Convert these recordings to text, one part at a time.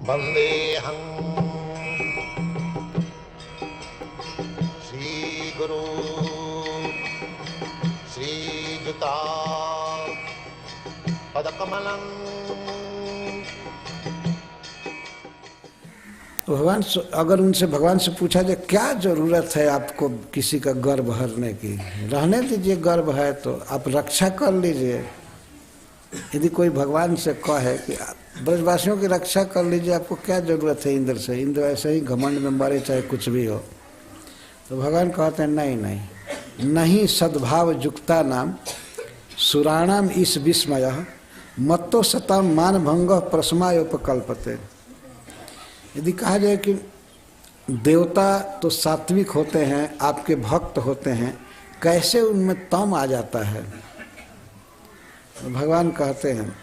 वंदेहं श्रीगुरु श्रीयुता पदकमलं। भगवान अगर उनसे भगवान से पूछा जाए क्या जरूरत है आपको किसी का गर्भ हरने की, रहने दीजिए, गर्भ है तो आप रक्षा कर लीजिए। यदि कोई भगवान से कहे कि ब्रजवासियों की रक्षा कर लीजिए, आपको क्या जरूरत है इंद्र से, इंद्र ऐसे ही घमंड में मरे चाहे कुछ भी हो, तो भगवान कहते हैं नहीं नहीं, नहीं सद्भाव युक्ता नाम सुराणाम इस विस्मय मत्तो सताम मान भंग प्रसमायोपकल्पते। यदि कहा जाए कि देवता तो सात्विक होते हैं, आपके भक्त होते हैं, कैसे उनमें तम आ जाता है, तो भगवान कहते हैं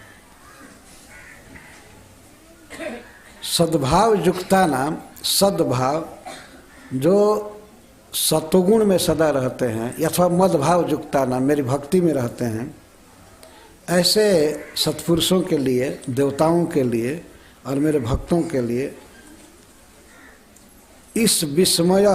सद्भाव युक्ता नाम, सद्भाव जो सत्वगुण में सदा रहते हैं, अथवा मदभाव युक्ता नाम मेरी भक्ति में रहते हैं, ऐसे सत्पुरुषों के लिए, देवताओं के लिए और मेरे भक्तों के लिए इस विस्मय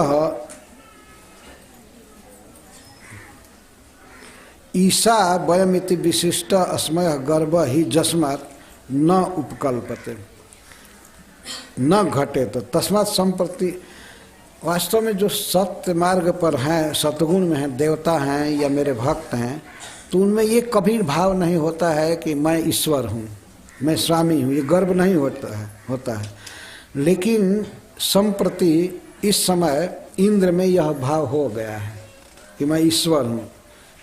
ईशा वयमिति विशिष्ट अस्मय गर्भ ही जस्मात् न उपकल्पते, न घटे तो तस्मात् संप्रति। वास्तव में जो सत्य मार्ग पर हैं, सतगुण में हैं, देवता हैं या मेरे भक्त हैं, तो उनमें ये कभी भाव नहीं होता है कि मैं ईश्वर हूँ, मैं स्वामी हूँ, ये गर्व नहीं होता है। लेकिन संप्रति इस समय इंद्र में यह भाव हो गया है कि मैं ईश्वर हूँ,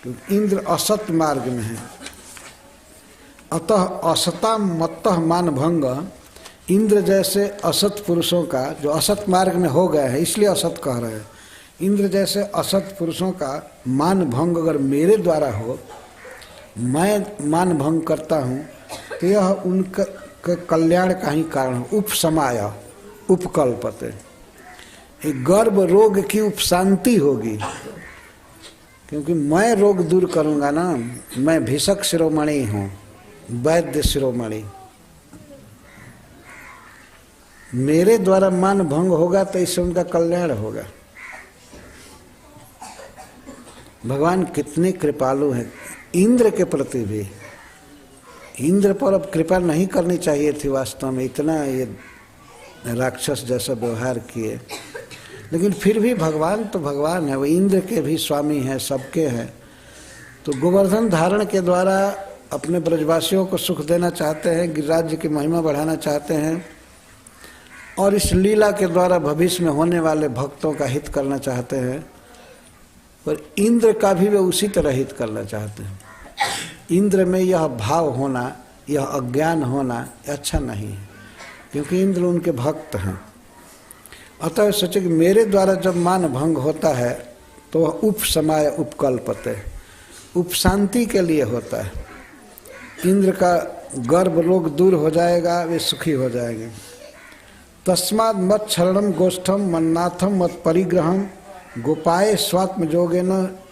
क्योंकि इंद्र असत मार्ग में है। अतः असता मत्तः मान भंग, इंद्र जैसे असत पुरुषों का, जो असत मार्ग में हो गए हैं इसलिए असत कह रहे हैं, इंद्र जैसे असत पुरुषों का मान भंग अगर मेरे द्वारा हो, मैं मान भंग करता हूँ, तो यह उनका कल्याण का ही कारण, उपशमाय उपकल्पते, गर्भ रोग की उपशांति होगी, क्योंकि मैं रोग दूर करूँगा ना, मैं भीषक शिरोमणि हूँ, वैद्य शिरोमणि, मेरे द्वारा मान भंग होगा तो इससे उनका कल्याण होगा। भगवान कितने कृपालु हैं इंद्र के प्रति भी। इंद्र पर अब कृपा नहीं करनी चाहिए थी वास्तव में, इतना ये राक्षस जैसा व्यवहार किए, लेकिन फिर भी भगवान तो भगवान है, वो इंद्र के भी स्वामी हैं, सबके हैं। तो गोवर्धन धारण के द्वारा अपने ब्रजवासियों को सुख देना चाहते हैं, गिरिराज की महिमा बढ़ाना चाहते हैं, और इस लीला के द्वारा भविष्य में होने वाले भक्तों का हित करना चाहते हैं। पर इंद्र का भी वे उसी तरह हित करना चाहते हैं। इंद्र में यह भाव होना, यह अज्ञान होना अच्छा नहीं है, क्योंकि इंद्र उनके भक्त हैं। अतः सोचे कि मेरे द्वारा जब मान भंग होता है तो वह उपशमाय उपकल्पते, उपशांति के लिए होता है। इंद्र का गर्भ रोग दूर हो जाएगा, वे सुखी हो जाएंगे। तस्मात् मत शरणम गोष्ठम मन्नाथम मत परिग्रहम गोपाय स्वात्म जोगेन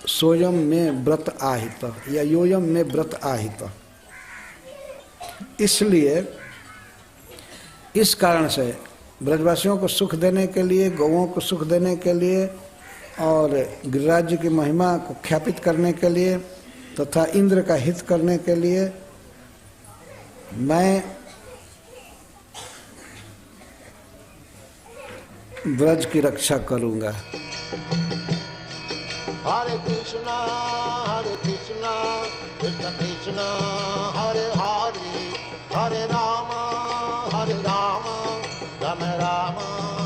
सोयम में व्रत आहित, या योयम में व्रत आहित। इसलिए इस कारण से ब्रजवासियों को सुख देने के लिए, गौओं को सुख देने के लिए और गिरिराज की महिमा को ख्यापित करने के लिए तथा इंद्र का हित करने के लिए मैं ब्रज की रक्षा करूंगा। हरे कृष्णा कृष्ण कृष्ण हरे हरे, हरे राम राम राम